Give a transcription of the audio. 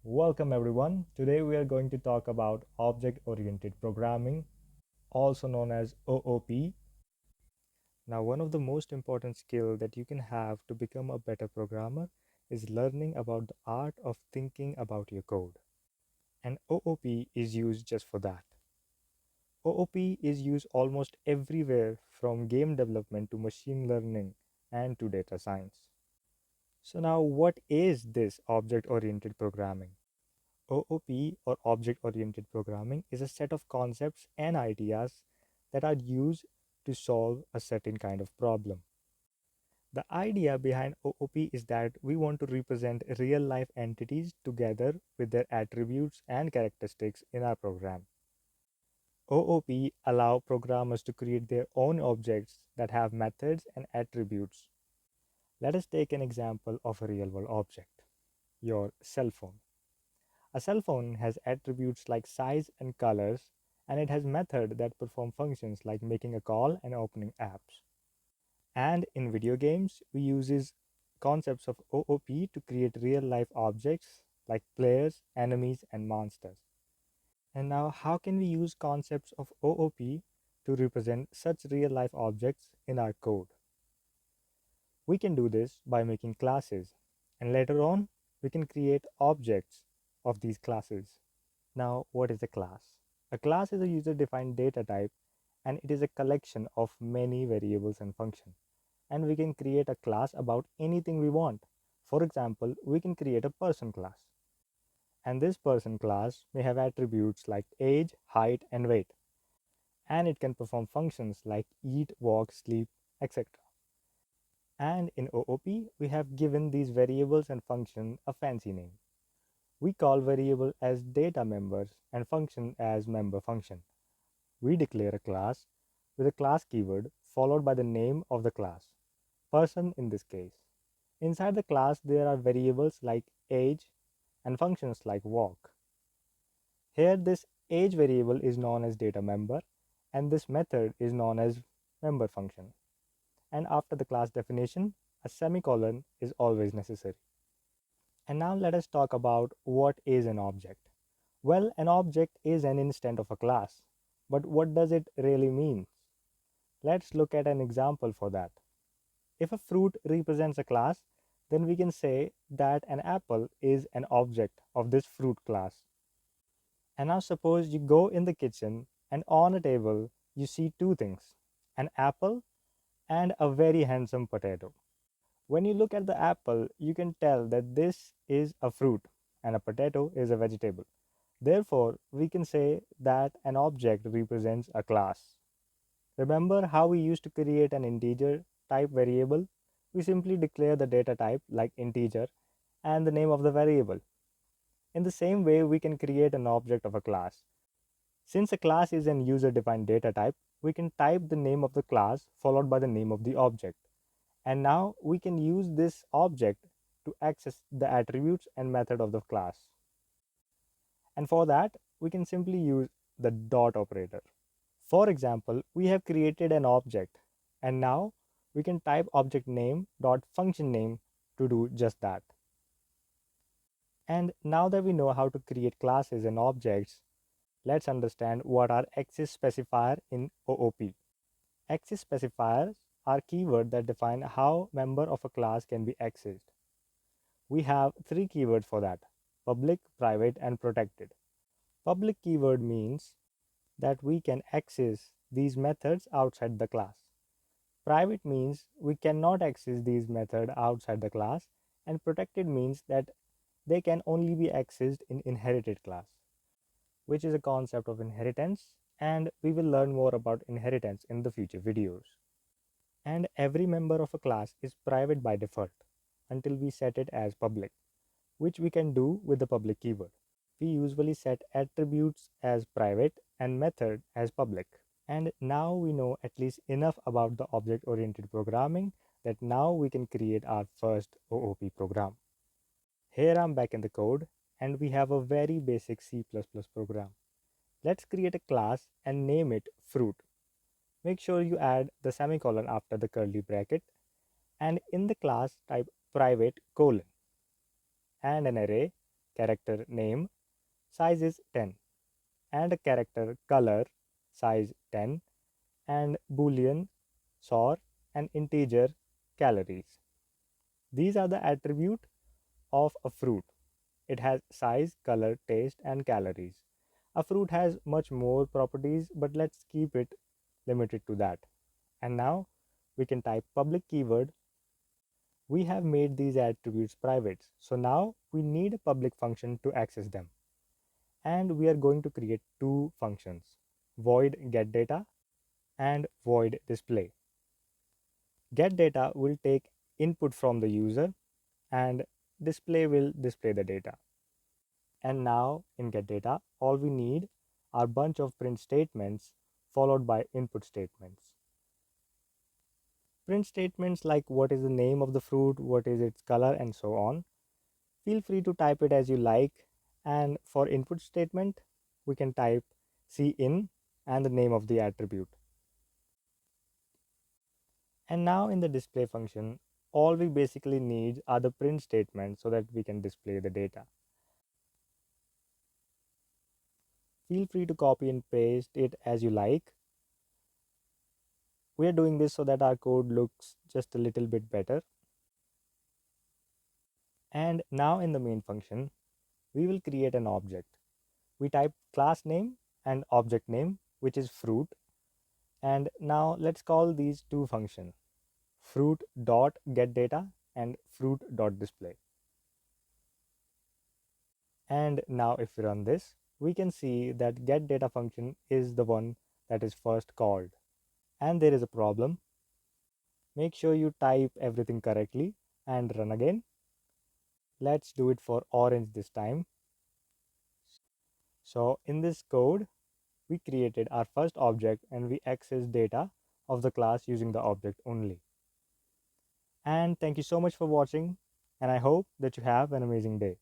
Welcome everyone. Today we are going to talk about object-oriented programming, also known as OOP. Now, one of the most important skills that you can have to become a better programmer is learning about the art of thinking about your code. And OOP is used just for that. OOP is used almost everywhere from game development to machine learning and to data science. So now what is this object-oriented programming? OOP or object oriented programming is a set of concepts and ideas that are used to solve a certain kind of problem. The idea behind OOP is that we want to represent real life entities together with their attributes and characteristics in our program. OOP allow programmers to create their own objects that have methods and attributes. Let us take an example of a real world object, your cell phone. A cell phone has attributes like size and colors, and it has methods that perform functions like making a call and opening apps. And in video games, we use concepts of OOP to create real-life objects like players, enemies, and monsters. And now, how can we use concepts of OOP to represent such real-life objects in our code? We can do this by making classes, and later on, we can create objects of these classes. Now, what is a class? A class is a user-defined data type, and it is a collection of many variables and functions. And we can create a class about anything we want. For example, we can create a person class. And this person class may have attributes like age, height, and weight. And it can perform functions like eat, walk, sleep, etc. And in OOP, we have given these variables and functions a fancy name. We call variable as data members and function as member function. We declare a class with a class keyword followed by the name of the class, person in this case. Inside the class, there are variables like age and functions like walk. Here, this age variable is known as data member, and this method is known as member function. And after the class definition, a semicolon is always necessary. And now let us talk about what is an object. Well, an object is an instance of a class, but what does it really mean? Let's look at an example for that. If a fruit represents a class, then we can say that an apple is an object of this fruit class. And now suppose you go in the kitchen and on a table you see two things, an apple and a very handsome potato. When you look at the apple, you can tell that this is a fruit and a potato is a vegetable. Therefore, we can say that an object represents a class. Remember how we used to create an integer type variable? We simply declare the data type like integer and the name of the variable. In the same way, we can create an object of a class. Since a class is an user-defined data type, we can type the name of the class followed by the name of the object. And now we can use this object to access the attributes and method of the class. And for that, we can simply use the dot operator. For example, we have created an object, and now we can type object name dot function name to do just that. And now that we know how to create classes and objects, let's understand what are access specifier in OOP. Access specifiers are keywords that define how member of a class can be accessed. We have three keywords for that: public, private, and protected. Public keyword means that we can access these methods outside the class. Private means we cannot access these methods outside the class, and protected means that they can only be accessed in inherited class, which is a concept of inheritance, and we will learn more about inheritance in the future videos. And every member of a class is private by default until we set it as public, which we can do with the public keyword. We usually set attributes as private and method as public. And now we know at least enough about the object-oriented programming that now we can create our first OOP program. Here I'm back in the code and we have a very basic C++ program. Let's create a class and name it fruit. Make sure you add the semicolon after the curly bracket, and in the class type private colon and an array character name size is 10 and a character color size 10 and boolean sour and integer calories. These are the attribute of a fruit. It has size, color, taste and calories. A fruit has much more properties, but let's keep it limited to that. And now we can type public keyword. We have made these attributes private, so now we need a public function to access them. And we are going to create two functions, void getData and void display. GetData will take input from the user and display will display the data. And now in getData, all we need are a bunch of print statements followed by input statements. Print statements like what is the name of the fruit, what is its color, and so on. Feel free to type it as you like. And for input statement, we can type cin and the name of the attribute. And now in the display function, all we basically need are the print statements so that we can display the data. Feel free to copy and paste it as you like. We are doing this so that our code looks just a little bit better. And now in the main function, we will create an object. We type class name and object name, which is fruit. And now let's call these two functions, fruit.getData and fruit.display. And now if we run this, we can see that getData function is the one that is first called. And there is a problem. Make sure you type everything correctly and run again. Let's do it for orange this time. So in this code, we created our first object and we access data of the class using the object only. And thank you so much for watching, and I hope that you have an amazing day.